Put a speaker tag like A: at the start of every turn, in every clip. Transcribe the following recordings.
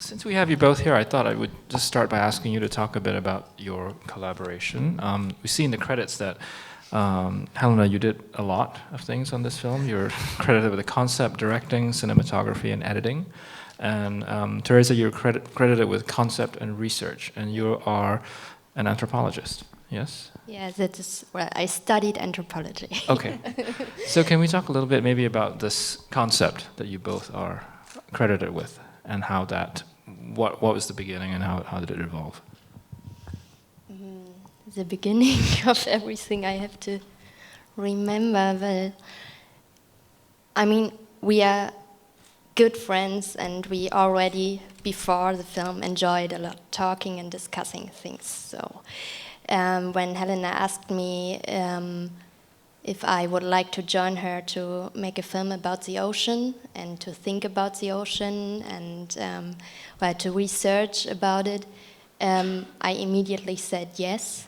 A: Since we have you both here, I thought I would just start by asking you to talk a bit about your collaboration. We see in the credits that, Helena, you did a lot of things on this film. You're credited with the concept, directing, cinematography, and editing. And Theresa, you're credited with concept and research, and you are an anthropologist, yes?
B: Yeah, that is, well, I studied anthropology.
A: Okay. So can we talk a little bit maybe about this concept that you both are credited with, and how that, what was the beginning and how did it evolve?
B: The beginning of everything I have to remember, but I mean, we are good friends and we already, before the film, enjoyed a lot talking and discussing things. So when Helena asked me if I would like to join her to make a film about the ocean and to think about the ocean and to research about it, I immediately said yes.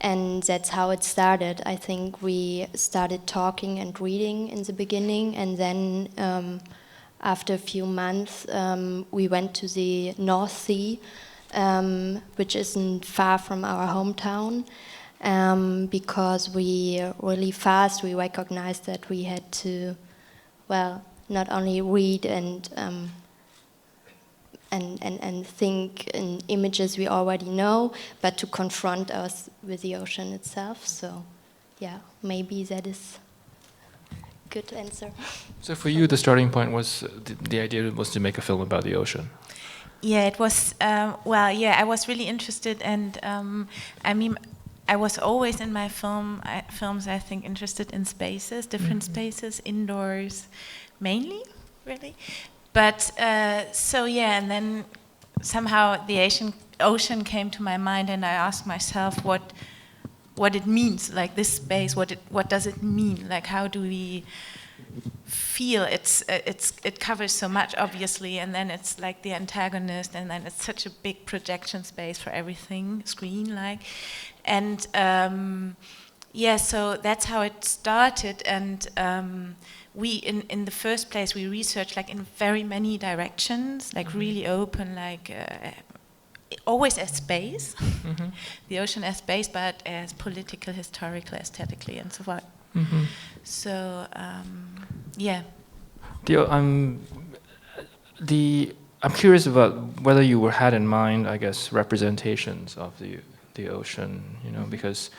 B: And that's how it started. I think we started talking and reading in the beginning, and then after a few months we went to the North Sea, which isn't far from our hometown. Because we really fast we recognized that we had to, well, not only read and think in images we already know, but to confront us with the ocean itself. So, yeah, maybe that is a good answer.
A: So for you, the starting point was, the idea was to make a film about the ocean.
C: Yeah, it was, I was really interested, and I mean, I was always in my films, I think, interested in spaces, different spaces, indoors, mainly, really. But, so yeah, and then somehow the ocean came to my mind, and I asked myself what it means, like this space, what does it mean? Like, how do we feel? It covers so much, obviously, and then it's like the antagonist, and then it's such a big projection space for everything, screen-like. And so that's how it started. And we, in the first place, we researched like in very many directions, like really open, like always as space, the ocean as space, but as political, historical, aesthetically, and so on. So, yeah.
A: I'm curious about whether you had in mind, I guess, representations of the ocean, you know, because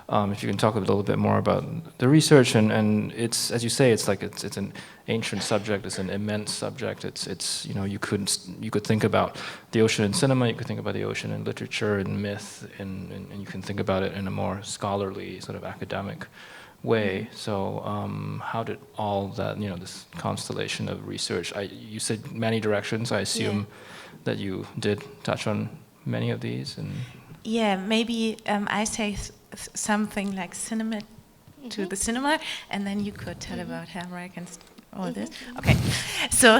A: if you can talk a little bit more about the research, and it's, as you say, it's like it's an ancient subject, it's an immense subject. It's you know, you could think about the ocean in cinema, you could think about the ocean in literature and myth, and you can think about it in a more scholarly, sort of academic way. So how did all that, you know, this constellation of research? You said many directions. I assume that you did touch on many of these. And
C: yeah, maybe I say something like cinema to the cinema, and then you could tell about Hamrick and all this. Okay, so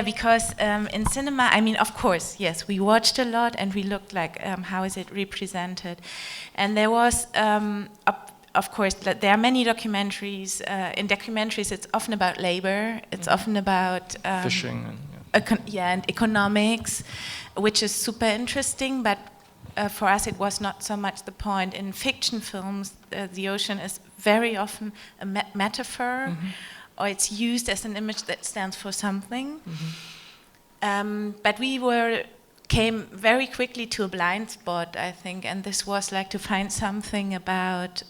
C: because in cinema, I mean, of course, yes, we watched a lot and we looked like how is it represented, and there was. Of course, there are many documentaries. In documentaries, it's often about labor. It's often about
A: fishing.
C: And economics, which is super interesting, but for us it was not so much the point. In fiction films, the ocean is very often a metaphor, or it's used as an image that stands for something. But we came very quickly to a blind spot, I think, and this was like to find something about,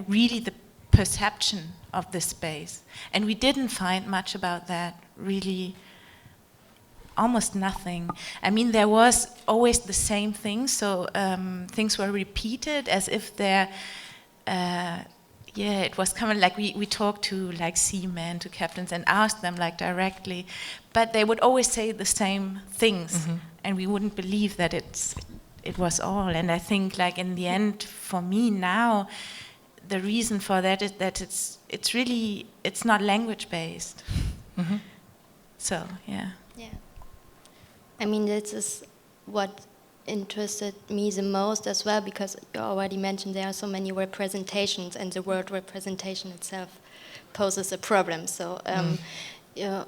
C: really the perception of this space. And we didn't find much about that, really, almost nothing. I mean, there was always the same thing, so things were repeated as if they're, it was common, like we talked to like seamen, to captains, and asked them like directly, but they would always say the same things, and we wouldn't believe that it was all. And I think like in the end, for me now, the reason for that is that it's not language based. So yeah.
B: I mean, this is what interested me the most as well, because you already mentioned there are so many representations, and the word representation itself poses a problem. So Yeah,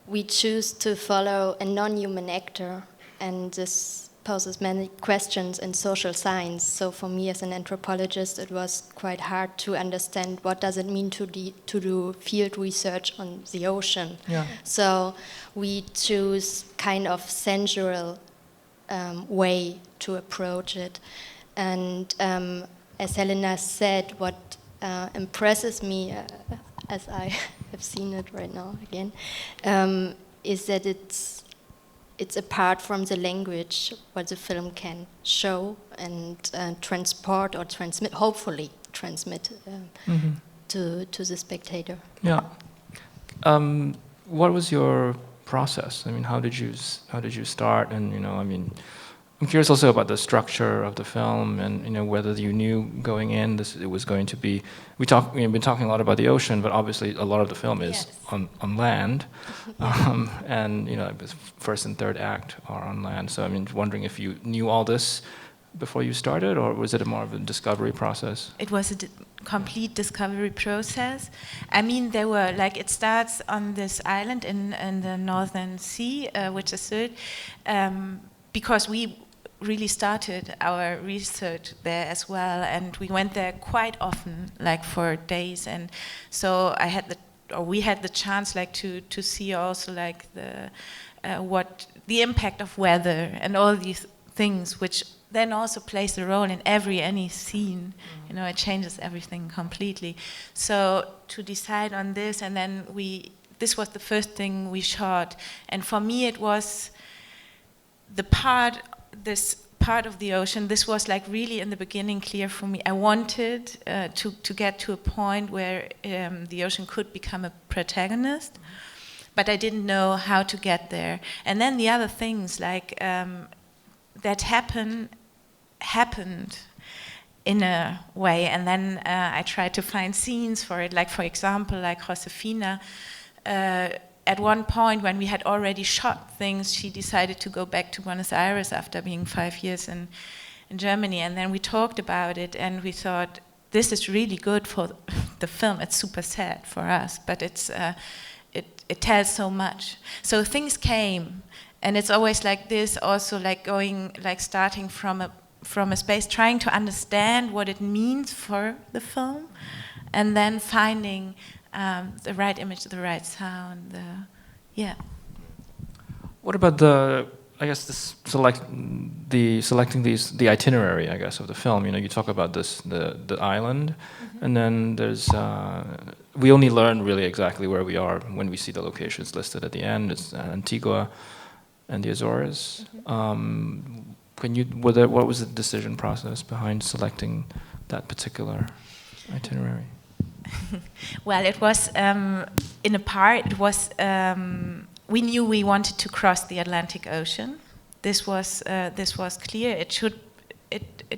B: we choose to follow a non-human actor, and this poses many questions in social science. So for me as an anthropologist, it was quite hard to understand what does it mean to do field research on the ocean.
A: Yeah.
B: So we choose kind of sensual way to approach it. And as Helena said, what impresses me, as I have seen it right now again, is that it's apart from the language what the film can show and transport or transmit, hopefully transmit to the spectator.
A: Yeah. What was your process? I mean, how did you start? And I mean, I'm curious also about the structure of the film, and whether you knew going in it was going to be. We've been talking a lot about the ocean, but obviously a lot of the film is on land, and the first and third act are on land. So I mean, wondering if you knew all this before you started, or was it more of a discovery process?
C: It was a complete discovery process. I mean, there were it starts on this island in the Northern Sea, which is Sylt, because we really started our research there as well, and we went there quite often, for days, and so we had the chance to see also the impact of weather and all these things, which then also plays a role in any scene. It changes everything completely. So to decide on this, and then this was the first thing we shot, and for me it was this part of the ocean. This was really in the beginning clear for me. I wanted to get to a point where the ocean could become a protagonist, but I didn't know how to get there. And then the other things that happened in a way, and then I tried to find scenes for it. For example, Josefina. At one point, when we had already shot things, she decided to go back to Buenos Aires after being 5 years in Germany. And then we talked about it, and we thought, this is really good for the film. It's super sad for us, but it tells so much. So things came, and it's always like this, also starting from a space, trying to understand what it means for the film, and then finding the right image, the right sound,
A: What about selecting the itinerary, I guess, of the film? You talk about the island, and then there's we only learn really exactly where we are when we see the locations listed at the end. It's Antigua and the Azores. What was the decision process behind selecting that particular itinerary?
C: Well, it was in a part. It was we knew we wanted to cross the Atlantic Ocean. This was clear. It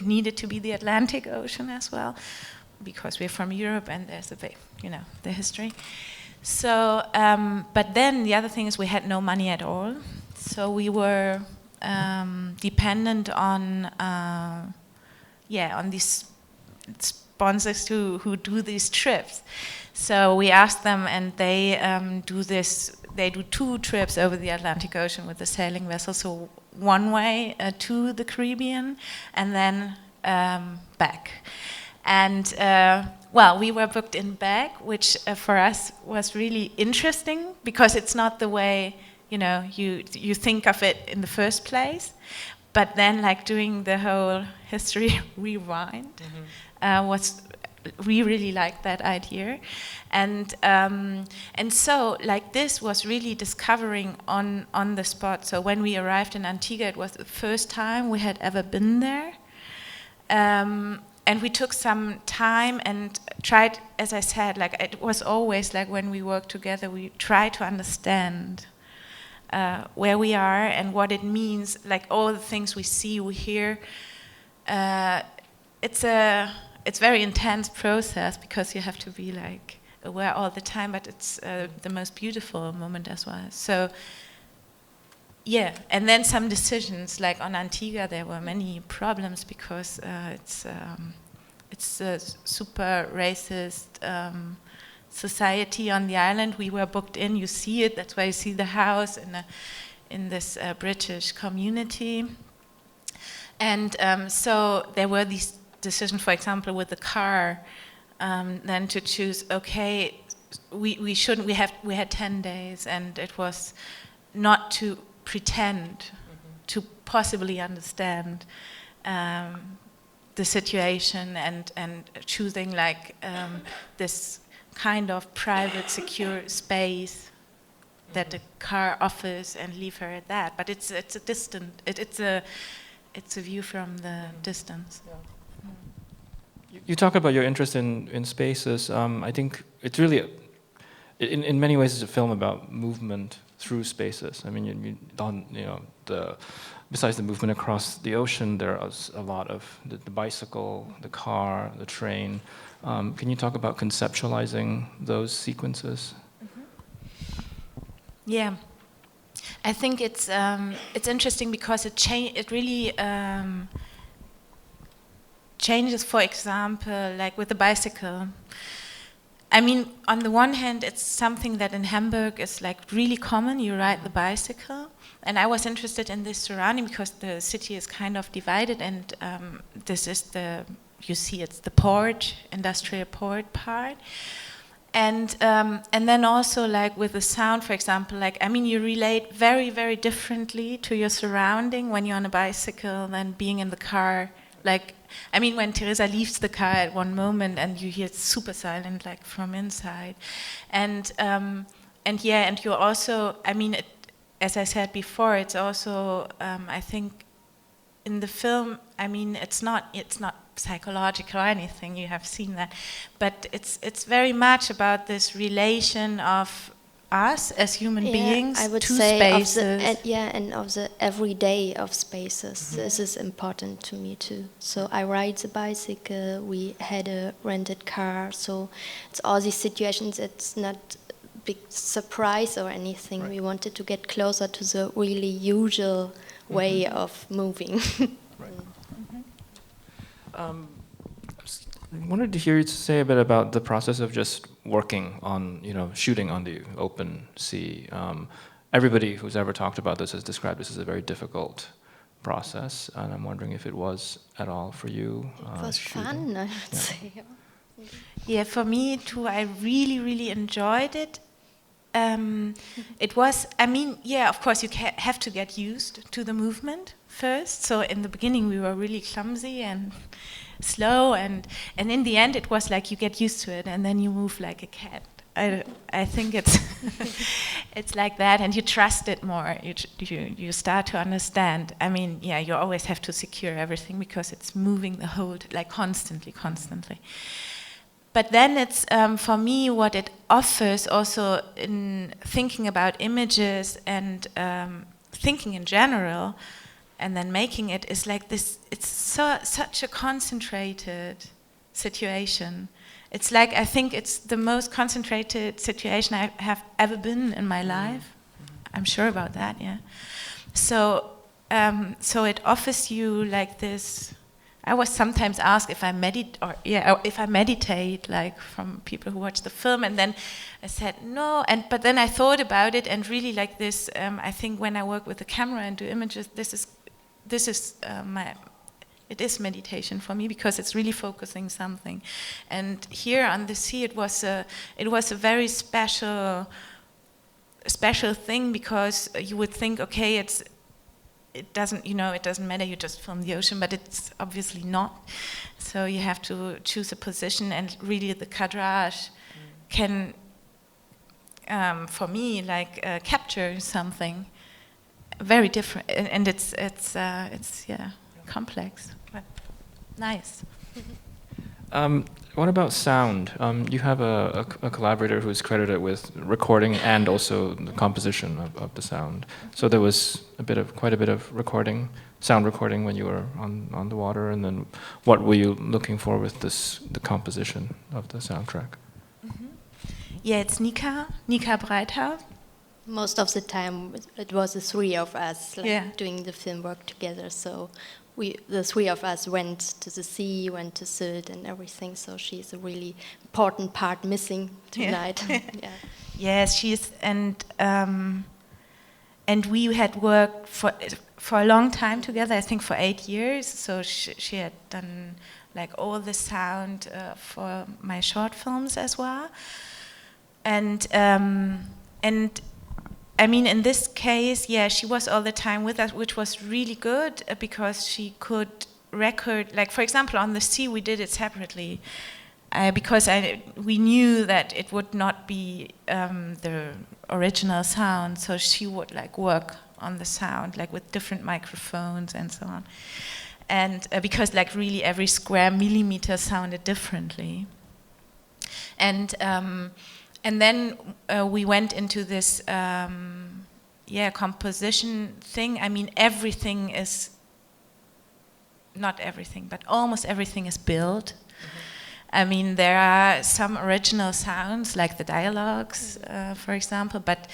C: needed to be the Atlantic Ocean as well, because we're from Europe and there's the history. So, but then the other thing is we had no money at all, so we were dependent on these sponsors who do these trips. So we asked them, and they do this. They do 2 trips over the Atlantic Ocean with the sailing vessel. So one way to the Caribbean, and then back. And we were booked in back, which for us was really interesting, because it's not the way you think of it in the first place. But then, doing the whole history rewind we really liked that idea, and so this was really discovering on the spot. So when we arrived in Antigua, it was the first time we had ever been there, and we took some time and tried, as I said, it was always when we work together, we try to understand where we are and what it means, all the things we see, we hear. It's very intense process, because you have to be aware all the time, but it's the most beautiful moment as well. So and then some decisions, on Antigua there were many problems, because it's a super racist society on the island. We were booked in. You see it. That's why you see the house in this British community. And so there were these decisions, for example, with the car, then to choose. Okay, we shouldn't. We had 10 days, and it was not to pretend to possibly understand the situation, and choosing like this kind of private, secure space that the car offers, and leave her at that. But it's a distant. It's a view from the distance.
A: Yeah. You talk about your interest in spaces. I think it's really, in many ways, it's a film about movement through spaces. I mean, besides the movement across the ocean, there is a lot of the bicycle, the car, the train. Can you talk about conceptualizing those sequences?
C: Yeah, I think it's interesting because it really changes. For example, like with the bicycle. I mean, on the one hand, it's something that in Hamburg is like really common. You ride the bicycle, and I was interested in this surrounding because the city is kind of divided, and this is it's the port, industrial port part. And then also like with the sound, for example, like, I mean, you relate very, very differently to your surrounding when you're on a bicycle than being in the car. Like, I mean, when Theresa leaves the car at one moment and you hear it's super silent, like from inside. And you're also, I mean, as I said before, it's also, I think in the film, I mean, it's not psychological or anything, you have seen that, but it's very much about this relation of us as human beings
B: I would
C: to
B: say
C: spaces.
B: and of the everyday of spaces. This is important to me too. So I ride the bicycle, we had a rented car, so it's all these situations. It's not a big surprise or anything. Right. We wanted to get closer to the really usual way of moving.
A: Right. I wanted to hear you say a bit about the process of just working on, shooting on the open sea. Everybody who's ever talked about this has described this as a very difficult process, and I'm wondering if it was at all for you.
B: It was fun, I would say.
C: Yeah, for me too. I really, really enjoyed it. It was, I mean, yeah, of course you have to get used to the movement first. So in the beginning we were really clumsy and slow, and in the end it was like you get used to it and then you move like a cat. I think it's it's like that, and you trust it more. You start to understand. I mean, yeah, you always have to secure everything because it's moving the whole, like constantly. But then it's, for me, what it offers also in thinking about images and thinking in general, and then making it, is like this, it's such a concentrated situation. It's like, I think it's the most concentrated situation I have ever been in my life. I'm sure about that, yeah. So it offers you like this. I was sometimes asked if I meditate, like from people who watch the film, and then I said no. But then I thought about it, and really like this. I think when I work with the camera and do images, it is meditation for me, because it's really focusing something. And here on the sea, it was a very special thing, because you would think, okay, it doesn't matter, you just film the ocean, but it's obviously not. So you have to choose a position, and really the cadrage can, for me, like capture something very different, and it's complex, but nice.
A: What about sound? You have a collaborator who is credited with recording and also the composition of the sound. So there was quite a bit of sound recording when you were on the water, and then what were you looking for with the composition of the soundtrack?
C: Yeah, it's Nika Breithaus.
B: Most of the time, it was the three of us
C: Yeah.
B: doing the film work together. So the three of us went to the sea, went to Sylt and everything. So she's a really important part missing tonight. Yeah.
C: Yes, she's and we had worked for a long time together. I think for 8 years. So she had done like all the sound for my short films as well. And I mean, in this case, yeah, she was all the time with us, which was really good because she could record, like for example, on the sea we did it separately because we knew that it would not be the original sound, so she would like work on the sound, like with different microphones and so on, and because like really every square millimeter sounded differently, and then we went into this composition thing. I mean, everything is, not everything, but almost everything is built. Mm-hmm. I mean, there are some original sounds, like the dialogues, for example, but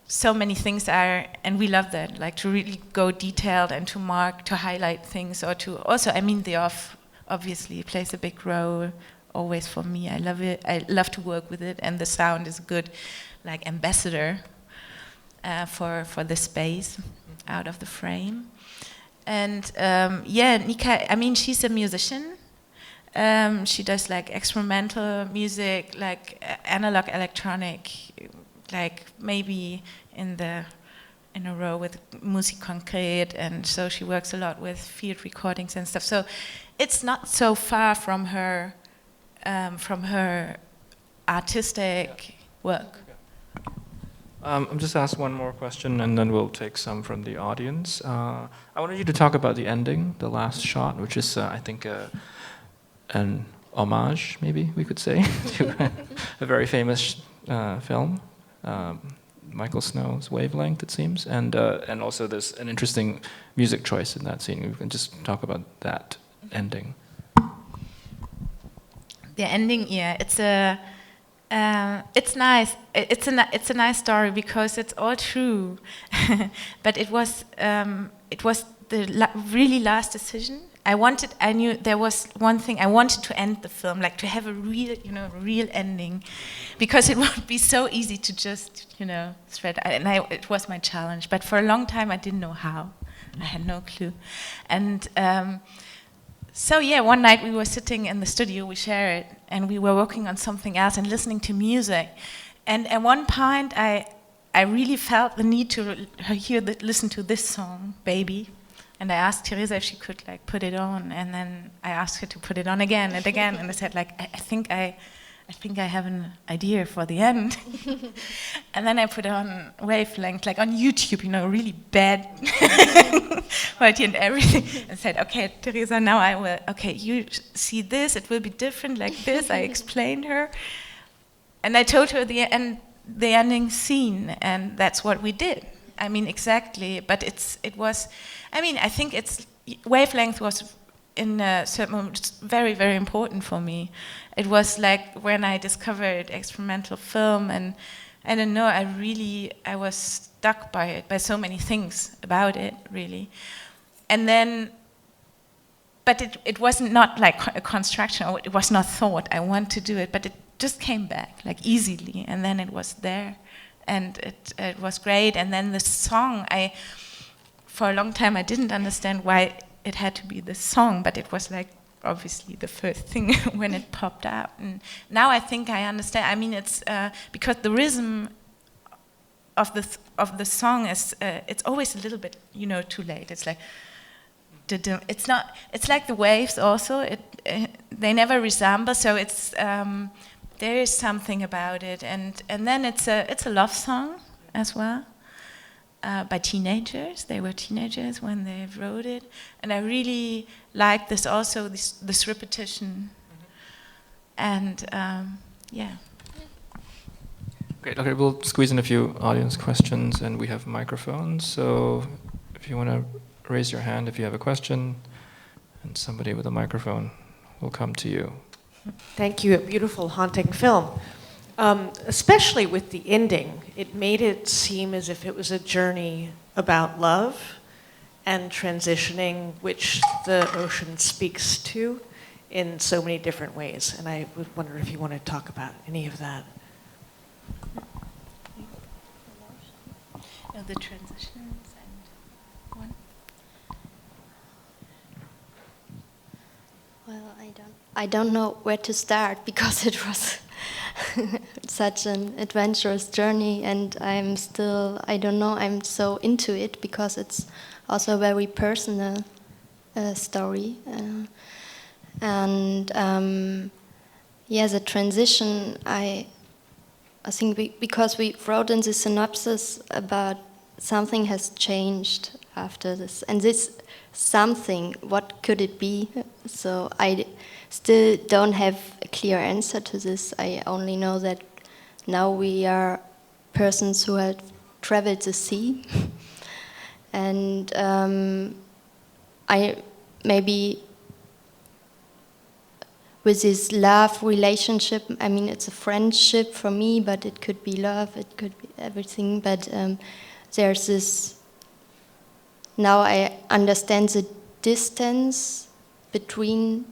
C: so many things are, and we love that, like to really go detailed and to mark, to highlight things, or to also, I mean, the off obviously plays a big role. Always for me, I love it. I love to work with it, and the sound is a good, like, ambassador for the space out of the frame. And Nika, I mean, she's a musician. She does like experimental music, like analog, electronic, like maybe in a row with Musik Konkret, and so she works a lot with field recordings and stuff. So it's not so far from her artistic work.
A: I'm just ask one more question, and then we'll take some from the audience. I wanted you to talk about the ending, the last shot, which is, I think, an homage, maybe we could say, to a very famous film, Michael Snow's Wavelength, it seems, and also there's an interesting music choice in that scene. We can just talk about that ending.
C: The ending, yeah, it's nice. It's a nice story because it's all true, but it was the really last decision. I knew there was one thing I wanted to end the film, like to have a real ending, because it would be so easy to just, spread. It was my challenge, but for a long time I didn't know how. I had no clue, and. So yeah, one night we were sitting in the studio, we share it, and we were working on something else and listening to music. And at one point, I really felt the need to listen to this song, Baby. And I asked Theresa if she could like put it on, and then I asked her to put it on again and again. And I said like, I think I have an idea for the end. And then I put on Wavelength, like on YouTube, really bad quality and everything. And said, okay, Theresa, now I will, okay, you see this, it will be different like this. I explained her. And I told her the ending scene, and that's what we did. I mean, exactly, but I think Wavelength was in a certain moment very, very important for me. It was like when I discovered experimental film, and I don't know, I was stuck by it, by so many things about it, really. And then, but it wasn't not like a construction, or it was not thought, I want to do it, but it just came back, like easily, and then it was there, and it was great. And then the song, for a long time I didn't understand why it had to be this song, but it was like obviously the first thing when it popped up. And now I think I understand. I mean, it's because the rhythm of the song is it's always a little bit too late. It's like it's not. It's like the waves also. They never resemble. So it's there is something about it, and then it's a love song as well. By teenagers. They were teenagers when they wrote it, and I really like this also, this repetition. And yeah.
A: Great. Okay, we'll squeeze in a few audience questions, and we have microphones. So if you want to raise your hand if you have a question, and somebody with a microphone will come to you.
D: Thank you. A beautiful, haunting film. Especially with the ending, it made it seem as if it was a journey about love and transitioning, which the ocean speaks to in so many different ways. And I would wonder if you want to talk about any of that.
C: The transitions and one.
B: Well, I don't know where to start because it was such an adventurous journey, and I'm still, I don't know, I'm so into it because it's also a very personal story. Yeah, the transition, I think because we wrote in the synopsis about something has changed after this, and this something, what could it be? So I still don't have a clear answer to this. I only know that now we are persons who have traveled the sea, and I maybe with this love relationship, I mean, it's a friendship for me, but it could be love, it could be everything, but there's this, now I understand the distance between,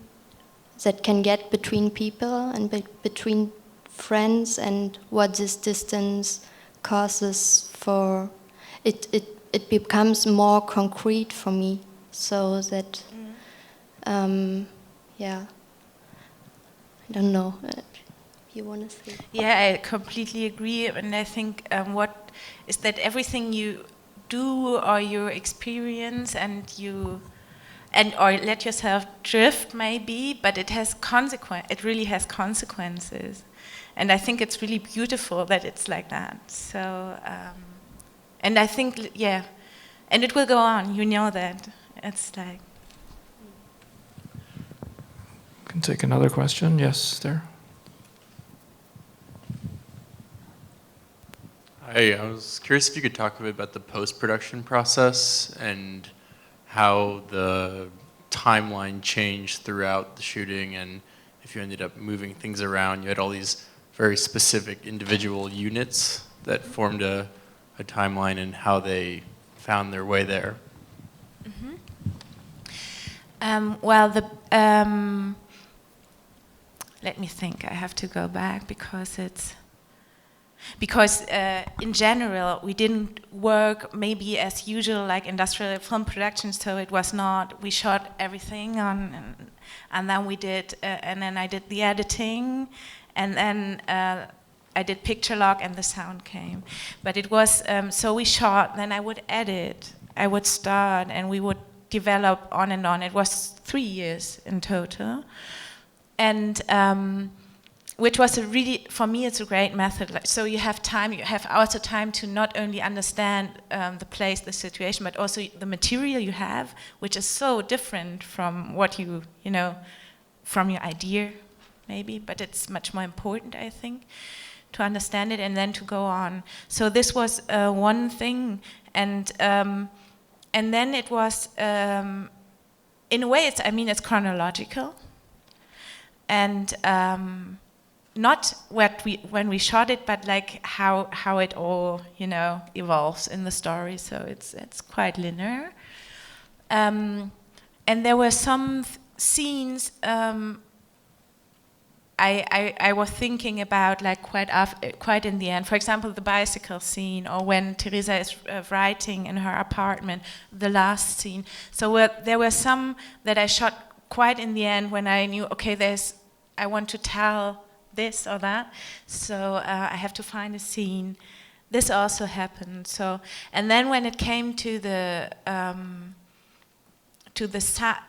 B: that can get between people and between friends, and what this distance causes for, it becomes more concrete for me, so that, yeah. I don't know. You want to say?
C: Yeah, I completely agree, and I think what is that everything you do or your experience and or let yourself drift maybe, but it has it really has consequences, and I think it's really beautiful that it's like that. So, and I think and it will go on. You know that it's like.
A: Can take another question. Yes, there.
E: Hi, I was curious if you could talk a bit about the post-production process and how the timeline changed throughout the shooting, and if you ended up moving things around. You had all these very specific individual units that formed a timeline, and how they found their way there.
C: Well, let me think. I have to go back because in general we didn't work maybe as usual like industrial film production. So it was not, we shot everything on, and then we did, and then I did the editing, and then I did picture log, and the sound came. But it was so we shot, then I would edit, I would start, and we would develop on and on. It was 3 years in total. And which was for me, it's a great method. So you have time, you have also time to not only understand the place, the situation, but also the material you have, which is so different from what you know, from your idea, maybe, but it's much more important, I think, to understand it and then to go on. So this was one thing, and then it was, in a way, it's chronological. And not when we shot it, but like how it all evolves in the story. So it's quite linear. And there were some scenes I was thinking about like quite in the end. For example, the bicycle scene, or when Theresa is writing in her apartment, the last scene. So there were some that I shot quite in the end, when I knew, okay, I want to tell this or that, so I have to find a scene. This also happened. So, and then when it came to the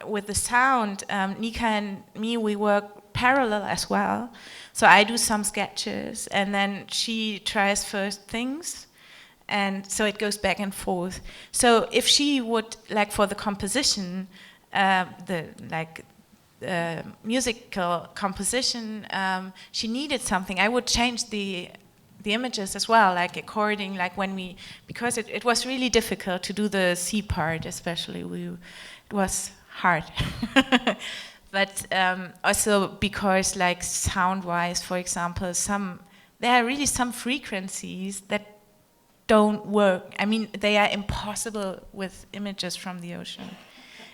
C: with the sound, Nika and me, we work parallel as well. So I do some sketches, and then she tries first things, and so it goes back and forth. So if she would, like for the composition, musical composition, she needed something, I would change the images as well, like according, like because it was really difficult to do the C part, especially. It was hard. But also because, like, sound-wise, for example, some there are really some frequencies that don't work. I mean, they are impossible with images from the ocean.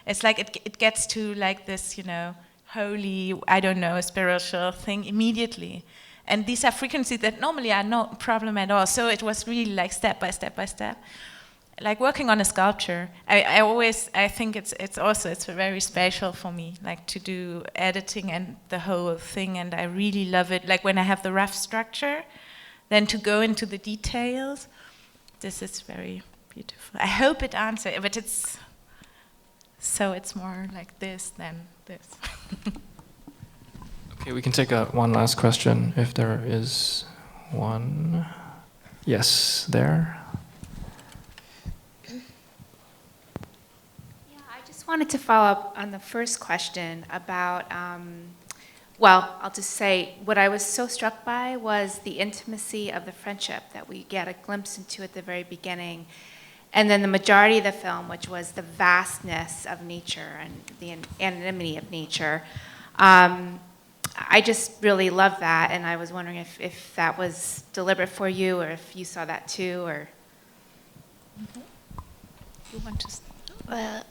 C: It's like it gets to like this, you know, holy, I don't know, spiritual thing immediately. And these are frequencies that normally are no problem at all. So it was really like step by step by step. Like working on a sculpture, I think it's very special for me, like to do editing and the whole thing, and I really love it. Like when I have the rough structure, then to go into the details, this is very beautiful. I hope it answers, but it's more like this than this.
A: Okay, we can take one last question if there is one. Yes, there.
F: Wanted to follow up on the first question about, well, I'll just say what I was so struck by was the intimacy of the friendship that we get a glimpse into at the very beginning. And then the majority of the film, which was the vastness of nature and the anonymity of nature. I just really love that, and I was wondering if that was deliberate for you, or if you saw that too, or...
C: You want to start?
B: Well,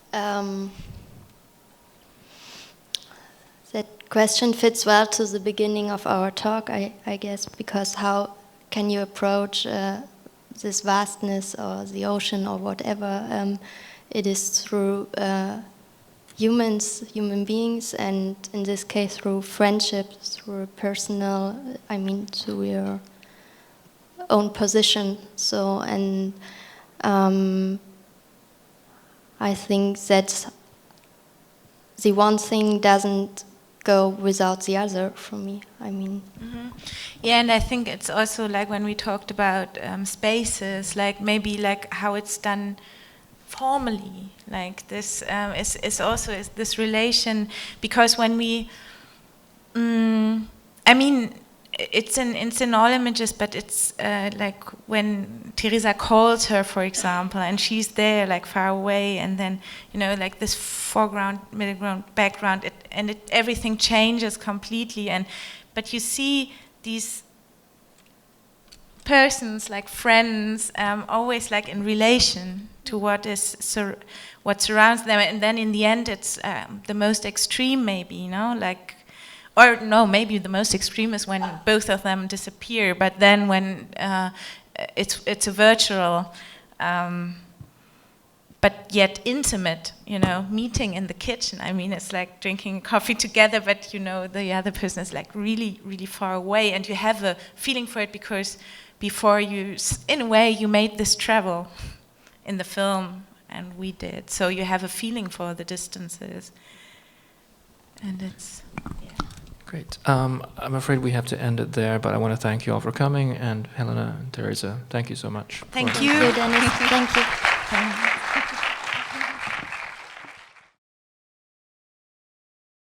B: that question fits well to the beginning of our talk, I guess, because how can you approach this vastness or the ocean or whatever? It is through human beings, and in this case through friendships, through personal, through your own position. So, and I think that the one thing doesn't go without the other for me.
C: Yeah, and I think it's also like when we talked about spaces, like maybe like how it's done formally, like this is also this relation, because when we, it's in all images, but it's like when Theresa calls her, for example, and she's there like far away, and then, you know, like this foreground, middle ground, background, everything changes completely, but you see these persons, like friends, always like in relation to what surrounds them, and then in the end it's the most extreme, maybe, you know, like. Or no, maybe the most extreme is when both of them disappear. But then when it's a virtual, but yet intimate, you know, meeting in the kitchen. I mean, it's like drinking coffee together, but you know, the other person is like really, really far away, and you have a feeling for it because before you, in a way, you made this travel in the film, and we did. So you have a feeling for the distances, and it's. Yeah.
A: Great. I'm afraid we have to end it there, but I want to thank you all for coming, and Helena and Theresa, thank you so much.
C: Thank you.
B: Dennis. Thank you.